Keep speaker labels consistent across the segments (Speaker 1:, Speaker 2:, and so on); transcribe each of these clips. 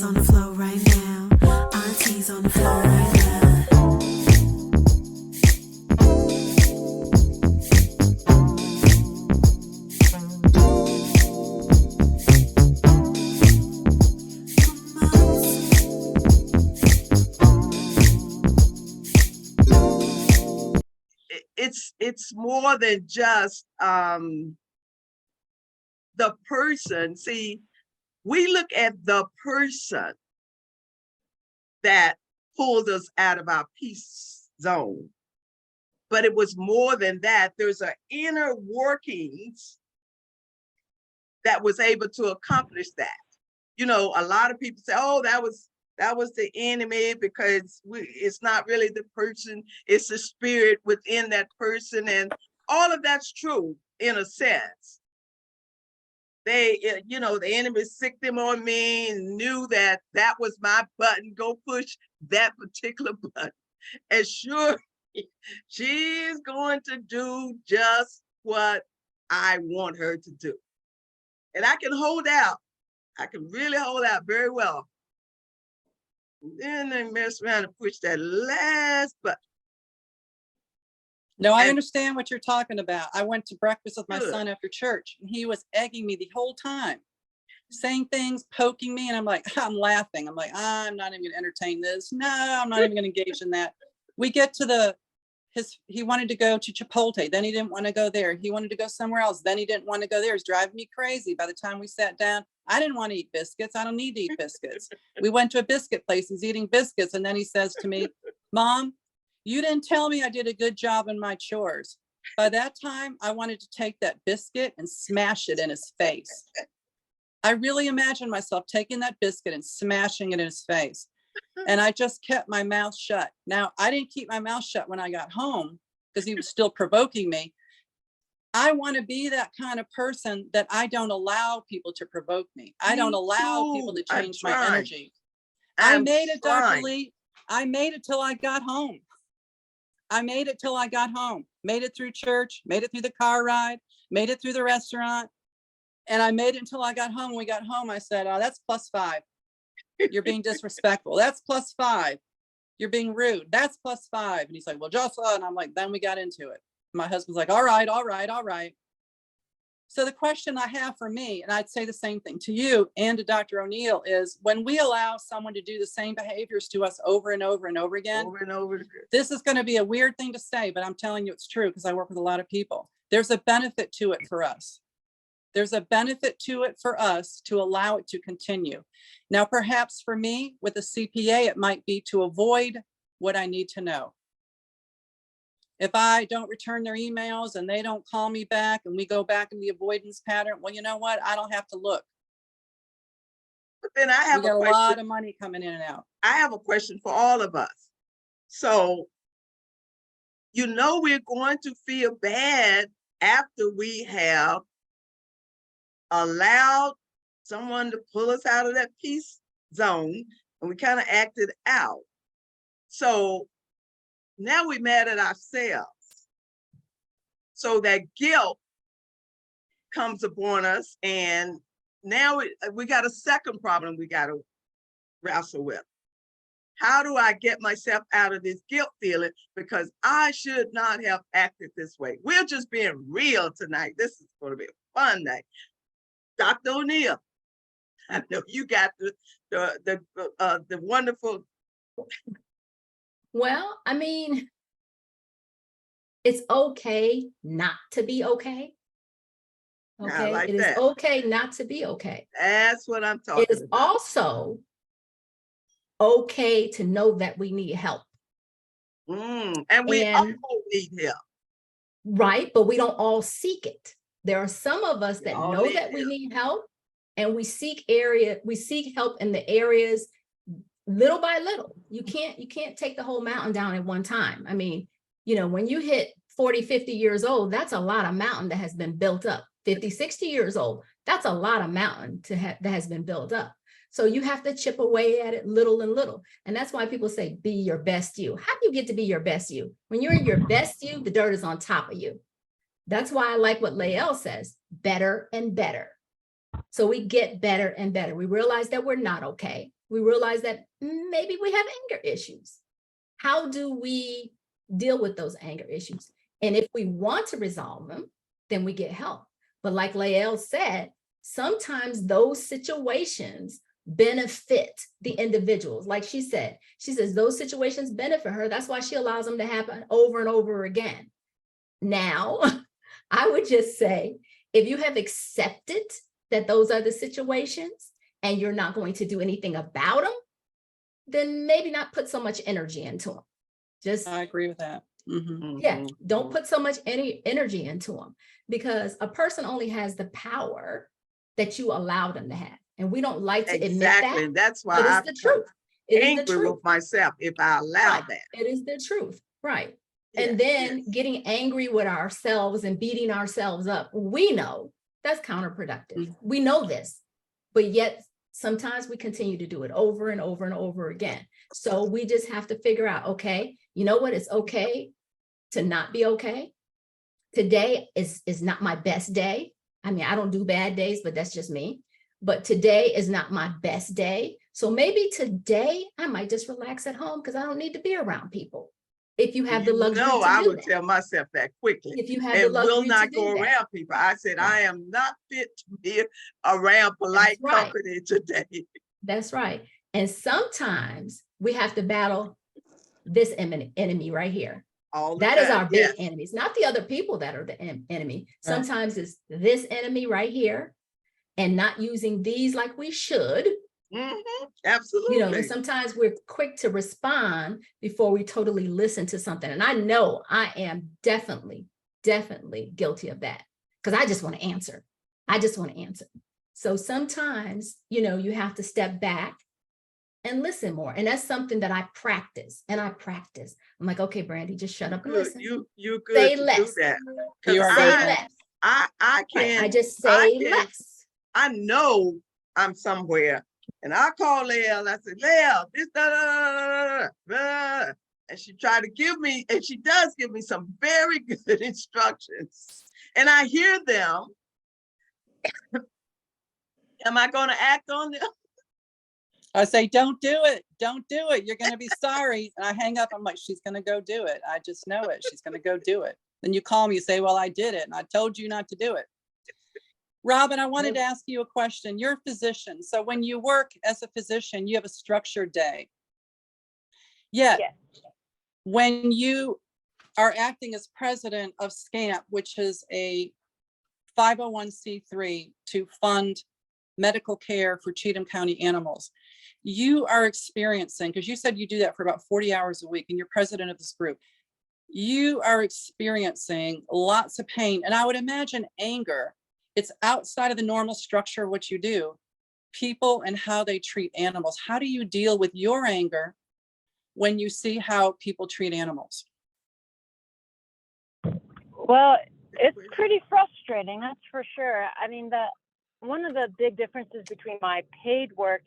Speaker 1: Grandma's on the floor right now. Auntie's on the floor right now.
Speaker 2: It's more than just the person. See, we look at the person that pulled us out of our peace zone, but it was more than that. There's an inner workings that was able to accomplish that. You know, a lot of people say, oh, that was the enemy, because it's not really the person, it's the spirit within that person. And all of that's true in a sense. They, you know, the enemy sicked them on me and knew that that was my button. Go push that particular button. And sure, she's going to do just what I want her to do. And I can hold out. I can really hold out very well. Then they mess around and push that last button.
Speaker 3: No, I understand what you're talking about. I went to breakfast with my son after church, and he was egging me the whole time, saying things, poking me, and I'm like, I'm laughing. I'm like, I'm not even going to entertain this. No, I'm not even going to engage in that. We get to he wanted to go to Chipotle, then he didn't want to go there. He wanted to go somewhere else, then he didn't want to go there. It's driving me crazy. By the time we sat down, I didn't want to eat biscuits. I don't need to eat biscuits. We went to a biscuit place. He's eating biscuits, and then he says to me, Mom, you didn't tell me I did a good job in my chores. By that time, I wanted to take that biscuit and smash it in his face. I really imagined myself taking that biscuit and smashing it in his face. And I just kept my mouth shut. Now, I didn't keep my mouth shut when I got home because he was still provoking me. I want to be that kind of person that I don't allow people to provoke me. I don't allow people to change my energy. I made it, Dr. Lee. I made it till I got home. Made it through church, made it through the car ride, made it through the restaurant. And I made it until I got home. When we got home, I said, oh, that's +5. You're being disrespectful. That's +5. You're being rude. That's +5. And he's like, well, just, and I'm like, then we got into it. My husband's like, all right. So the question I have for me, and I'd say the same thing to you and to Dr. O'Neill, is when we allow someone to do the same behaviors to us over and over and over again, this is going to be a weird thing to say, but I'm telling you it's true because I work with a lot of people. There's a benefit to it for us. There's a benefit to it for us to allow it to continue. Now, perhaps for me with a CPA, it might be to avoid what I need to know. If I don't return their emails and they don't call me back and we go back in the avoidance pattern, well, you know what? I don't have to look.
Speaker 2: But then I have
Speaker 3: a lot of money coming in and out.
Speaker 2: I have a question for all of us. So, you know, we're going to feel bad after we have allowed someone to pull us out of that peace zone and we kind of acted out. So now we're mad at ourselves. So that guilt comes upon us, and now we got a second problem we got to wrestle with. How do I get myself out of this guilt feeling? Because I should not have acted this way. We're just being real tonight. This is going to be a fun night. Dr. O'Neill, I know you got the wonderful.
Speaker 4: Well, I mean, it's okay not to be okay. Okay,
Speaker 2: like
Speaker 4: it is okay not to be okay.
Speaker 2: That's what I'm talking about.
Speaker 4: It is also okay to know that we need help.
Speaker 2: And we all need help.
Speaker 4: Right, but we don't all seek it. There are some of us that know that we need help, and we seek help in the areas little by little. You can't take the whole mountain down at one time. I mean, you know, when you hit 40, 50 years old, that's a lot of mountain that has been built up. 50, 60 years old, that's a lot of mountain that has been built up. So you have to chip away at it little and little. And that's why people say, be your best you. How do you get to be your best you? When you're your best you, the dirt is on top of you. That's why I like what Lael says, better and better. So we get better and better. We realize that we're not okay. We realize that maybe we have anger issues. How do we deal with those anger issues? And if we want to resolve them, then we get help. But like Lael said, sometimes those situations benefit the individuals. Like she said, she says those situations benefit her. That's why she allows them to happen over and over again. Now, I would just say, if you have accepted that those are the situations and you're not going to do anything about them, then maybe not put so much energy into them. Just,
Speaker 3: I agree with that.
Speaker 4: yeah, don't put so much energy into them, because a person only has the power that you allow them to have. And we don't like to admit
Speaker 2: Exactly.
Speaker 4: that,
Speaker 2: That's why
Speaker 4: but
Speaker 2: I'm
Speaker 4: it's the truth. It is the
Speaker 2: angry
Speaker 4: truth.
Speaker 2: with myself if I allow
Speaker 4: Right.
Speaker 2: that.
Speaker 4: It is the truth. Right.
Speaker 2: Yes,
Speaker 4: And then
Speaker 2: yes.
Speaker 4: getting angry with ourselves and beating ourselves up. We know that's counterproductive. We know this, but yet sometimes we continue to do it over and over and over again. So we just have to figure out, okay, you know what? It's okay to not be okay. Today is not my best day. I mean, I don't do bad days, but that's just me. But today is not my best day. So maybe today I might just relax at home because I don't need to be around people. If you have the luxury to
Speaker 2: I
Speaker 4: do
Speaker 2: would
Speaker 4: that.
Speaker 2: tell myself that quickly.
Speaker 4: If you have the
Speaker 2: And will
Speaker 4: luxury to
Speaker 2: not
Speaker 4: do
Speaker 2: go
Speaker 4: that.
Speaker 2: around people. I said, I am not fit to be around polite
Speaker 4: That's right.
Speaker 2: company today.
Speaker 4: That's right. And sometimes we have to battle this enemy right here.
Speaker 2: All the
Speaker 4: That is
Speaker 2: time,
Speaker 4: our big
Speaker 2: yes.
Speaker 4: enemies, not the other people that are the enemy. Sometimes it's this enemy right here, and not using these like we should.
Speaker 2: Absolutely.
Speaker 4: You know, and sometimes we're quick to respond before we totally listen to something. And I know I am definitely guilty of that, because I just want to answer. So sometimes, you know, you have to step back and listen more. And that's something that I practice. I'm like, okay, Brandy, just shut up and
Speaker 2: Good.
Speaker 4: listen.
Speaker 2: You good
Speaker 4: Say
Speaker 2: to
Speaker 4: less.
Speaker 2: do that.
Speaker 3: You are
Speaker 4: Say
Speaker 3: good.
Speaker 4: less.
Speaker 2: I
Speaker 4: Right.
Speaker 2: can't.
Speaker 4: I just say less.
Speaker 2: I know I'm somewhere, and I call Lael. I said, Lael, this da, da, da, da, da, da. And she tried to give me, and she does give me some very good instructions, and I hear them. Am I going to act on them?
Speaker 3: I say, don't do it. Don't do it. You're going to be sorry. And I hang up. I'm like, she's going to go do it. I just know it. She's going to go do it. Then you call me, you say, well, I did it. And I told you not to do it. Robin, I wanted to ask you a question. You're a physician. So when you work as a physician, you have a structured day. Yet, when you are acting as president of SCAMP, which is a 501c3 to fund medical care for Cheatham County animals, you are experiencing, because you said you do that for about 40 hours a week and you're president of this group, you are experiencing lots of pain. And I would imagine anger, it's outside of the normal structure of what you do. People and how they treat animals. How do you deal with your anger when you see how people treat animals?
Speaker 5: Well, it's pretty frustrating, that's for sure. I mean, one of the big differences between my paid work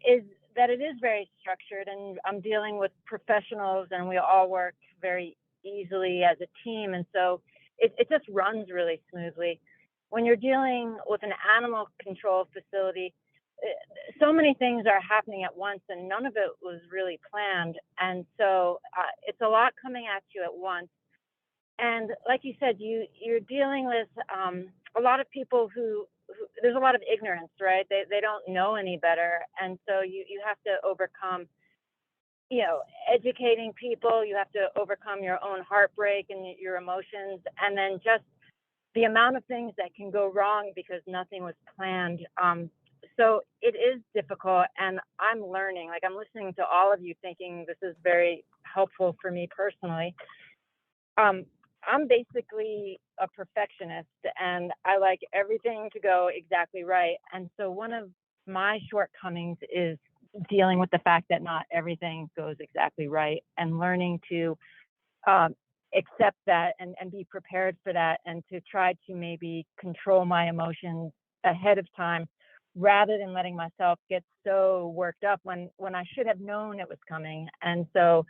Speaker 5: is that it is very structured, and I'm dealing with professionals and we all work very easily as a team. And so it just runs really smoothly. When you're dealing with an animal control facility, so many things are happening at once and none of it was really planned. And so it's a lot coming at you at once. And like you said, you're dealing with a lot of people who there's a lot of ignorance, right? They don't know any better. And so you have to overcome, educating people. You have to overcome your own heartbreak and your emotions. And then just the amount of things that can go wrong because nothing was planned. So it is difficult, and I'm learning. Like, I'm listening to all of you thinking this is very helpful for me personally. I'm basically a perfectionist, and I like everything to go exactly right. And so one of my shortcomings is dealing with the fact that not everything goes exactly right, and learning to accept that and be prepared for that, and to try to maybe control my emotions ahead of time rather than letting myself get so worked up when I should have known it was coming. And so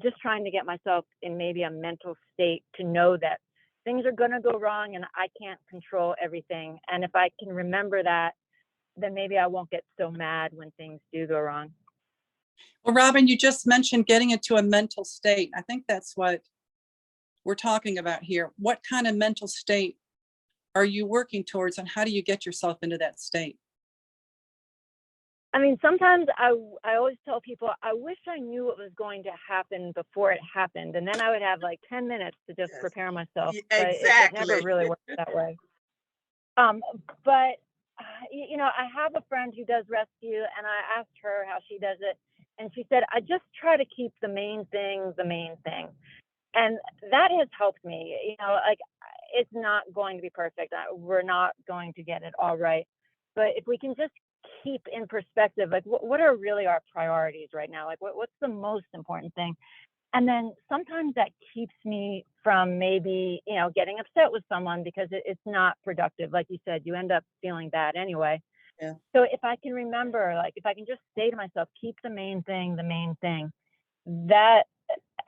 Speaker 5: just trying to get myself in maybe a mental state to know that things are going to go wrong and I can't control everything. And if I can remember that, then maybe I won't get so mad when things do go wrong.
Speaker 3: Well, Robin, you just mentioned getting into a mental state. I think that's what we're talking about here. What kind of mental state are you working towards, and how do you get yourself into that state?
Speaker 5: I mean, sometimes I always tell people, I wish I knew what was going to happen before it happened. And then I would have like 10 minutes to just
Speaker 2: Yes.
Speaker 5: prepare myself.
Speaker 2: Yeah,
Speaker 5: But it never
Speaker 2: exactly.
Speaker 5: really works that way. But, you know, I have a friend who does rescue, and I asked her how she does it. And she said, I just try to keep the main thing the main thing. And that has helped me. You know, like, it's not going to be perfect. We're not going to get it all right. But if we can just keep in perspective, like, what are really our priorities right now? Like, what's the most important thing? And then sometimes that keeps me from maybe, you know, getting upset with someone because it's not productive. Like you said, you end up feeling bad anyway.
Speaker 2: Yeah.
Speaker 5: So if I can remember, like, if I can just say to myself, keep the main thing, that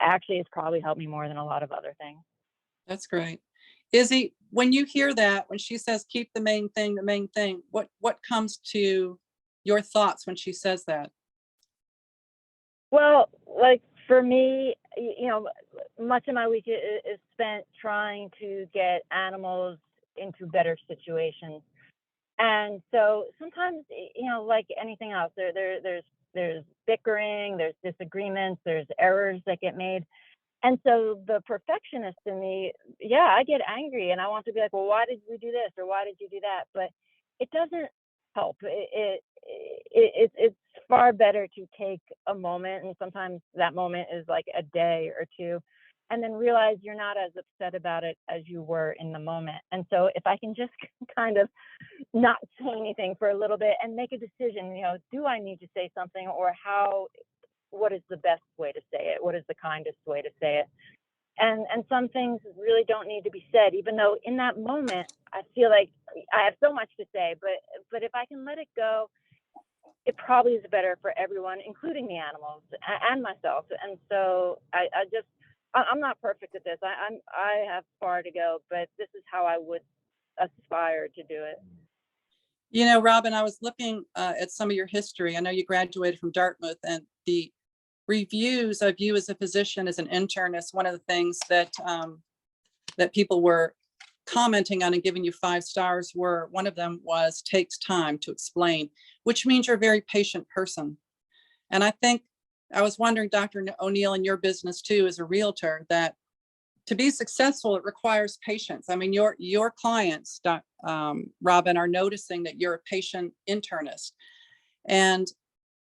Speaker 5: actually has probably helped me more than a lot of other things.
Speaker 3: That's great. Izzy, when you hear that, when she says, keep the main thing, what comes to your thoughts when she says that?
Speaker 5: Well, like for me, you know, much of my week is spent trying to get animals into better situations. And so sometimes, you know, like anything else, there's bickering, there's disagreements, there's errors that get made. And so the perfectionist in me, yeah, I get angry and I want to be like, well, why did you do this or why did you do that? But it doesn't help. It's far better to take a moment, and sometimes that moment is like a day or two, and then realize you're not as upset about it as you were in the moment. And so if I can just kind of not say anything for a little bit and make a decision, you know, do I need to say something, or what is the best way to say it? What is the kindest way to say it? And some things really don't need to be said, even though in that moment I feel like I have so much to say, but if I can let it go, it probably is better for everyone, including the animals and myself. And so I'm not perfect at this. I have far to go, but this is how I would aspire to do it.
Speaker 3: You know, Robin, I was looking at some of your history. I know you graduated from Dartmouth, and the reviews of you as a physician, as an internist, one of the things that that people were commenting on and giving you 5 stars were, one of them was, takes time to explain, which means you're a very patient person. And I think, I was wondering, Dr. O'Neill, in your business too, as a realtor, that to be successful, it requires patience. I mean, your clients, Robin, are noticing that you're a patient internist. And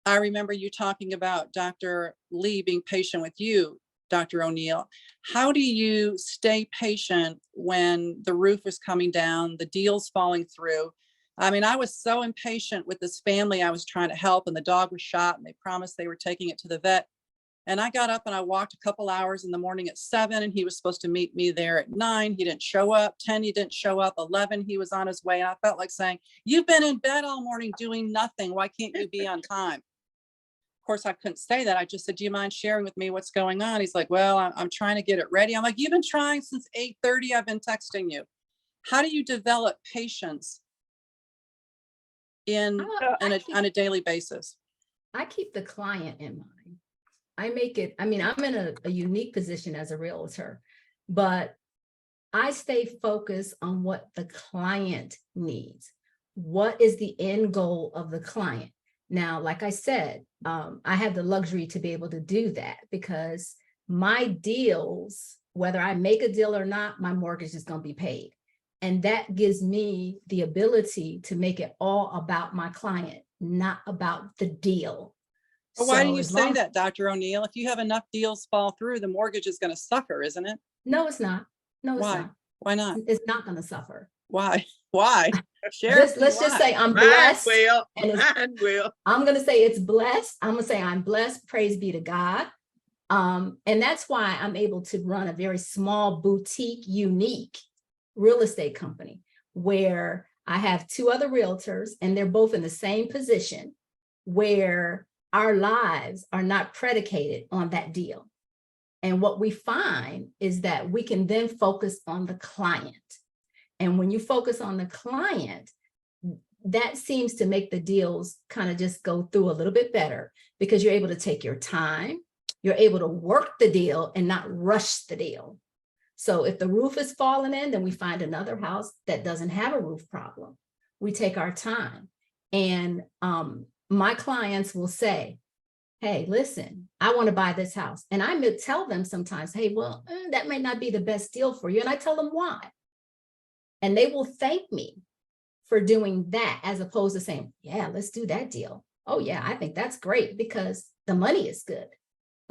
Speaker 3: I remember you talking about Dr. Lee being patient with you, Dr. O'Neill. How do you stay patient when the roof is coming down, the deal's falling through? I mean, I was so impatient with this family I was trying to help, and the dog was shot, and they promised they were taking it to the vet. And I got up and I walked a couple hours in the morning at 7, and he was supposed to meet me there at 9. He didn't show up. 10, he didn't show up. 11, he was on his way. And I felt like saying, you've been in bed all morning doing nothing. Why can't you be on time? Of course, I couldn't say that. I just said, do you mind sharing with me what's going on? He's like, well, I'm trying to get it ready. I'm like, you've been trying since 8:30. I've been texting you. How do you develop patience on a daily basis?
Speaker 4: I keep the client in mind. I make it, I mean, I'm in a unique position as a realtor, but I stay focused on what the client needs. What is the end goal of the client? Now, like I said, I have the luxury to be able to do that because my deals, whether I make a deal or not, my mortgage is going to be paid. And that gives me the ability to make it all about my client, not about the deal.
Speaker 3: But why do you say that, Dr. O'Neill? If you have enough deals fall through, the mortgage is going to suffer, isn't it?
Speaker 4: No, it's not. No, it's
Speaker 3: Why?
Speaker 4: not.
Speaker 3: Why not?
Speaker 4: It's not going to suffer.
Speaker 3: Why? Why?
Speaker 4: Let's just say I'm blessed.
Speaker 2: Mine will.
Speaker 4: I'm going to say it's blessed. I'm going to say I'm blessed. Praise be to God. And that's why I'm able to run a very small boutique, unique real estate company where I have 2 other realtors, and they're both in the same position where our lives are not predicated on that deal. And what we find is that we can then focus on the client. And when you focus on the client, that seems to make the deals kind of just go through a little bit better, because you're able to take your time, you're able to work the deal and not rush the deal. So if the roof is falling in, then we find another house that doesn't have a roof problem. We take our time. And my clients will say, hey, listen, I want to buy this house. And I may tell them sometimes, hey, well, that may not be the best deal for you. And I tell them why. And they will thank me for doing that, as opposed to saying, yeah, let's do that deal. Oh yeah, I think that's great because the money is good.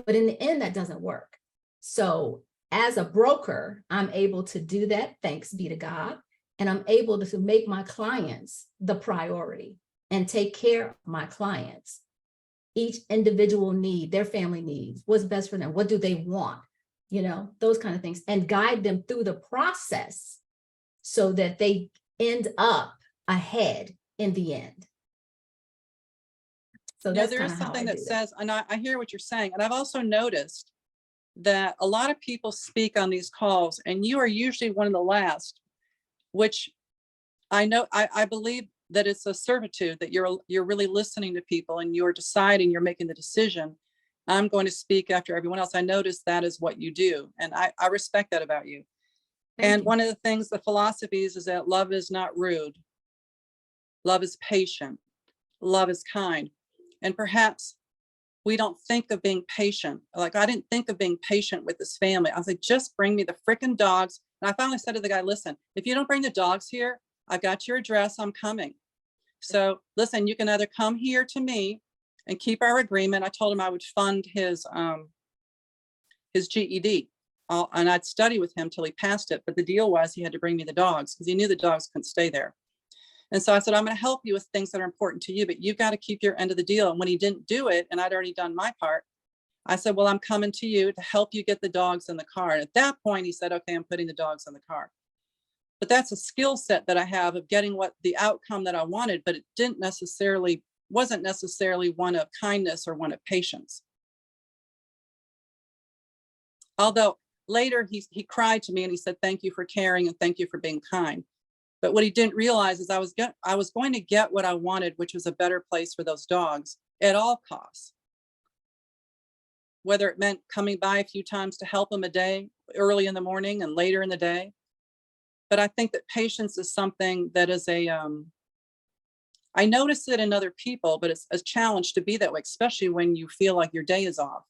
Speaker 4: But in the end, that doesn't work. So as a broker, I'm able to do that, thanks be to God. And I'm able to make my clients the priority and take care of my clients. Each individual need, their family needs, what's best for them, what do they want, those kind of things, and guide them through the process so that they end up ahead in the end. So that's
Speaker 3: there
Speaker 4: kind
Speaker 3: is
Speaker 4: of how
Speaker 3: something
Speaker 4: I
Speaker 3: that
Speaker 4: do
Speaker 3: says, and I hear what you're saying, and I've also noticed that a lot of people speak on these calls, and you are usually one of the last, which I know, I believe that it's a servitude, that you're really listening to people and you're deciding, you're making the decision. I'm going to speak after everyone else. I notice that is what you do. And I respect that about you.
Speaker 4: Thank you.
Speaker 3: One of the things, the philosophies is that love is not rude. Love is patient. Love is kind. And perhaps we don't think of being patient. Like, I didn't think of being patient with this family. I was like, just bring me the freaking dogs. And I finally said to the guy, listen, if you don't bring the dogs here, I've got your address, I'm coming. So listen, you can either come here to me and keep our agreement. I told him I would fund his GED. And I'd study with him till he passed it. But the deal was he had to bring me the dogs because he knew the dogs couldn't stay there. And so I said, I'm going to help you with things that are important to you, but you've got to keep your end of the deal. And when he didn't do it, and I'd already done my part, I said, well, I'm coming to you to help you get the dogs in the car. And at that point, he said, okay, I'm putting the dogs in the car. But that's a skill set that I have of getting what the outcome that I wanted, but it wasn't necessarily one of kindness or one of patience. Although later he cried to me and he said, thank you for caring and thank you for being kind. But what he didn't realize is I was going to get what I wanted, which was a better place for those dogs at all costs. Whether it meant coming by a few times to help them a day, early in the morning and later in the day. But I think that patience is something that is I notice it in other people, but it's a challenge to be that way, especially when you feel like your day is off.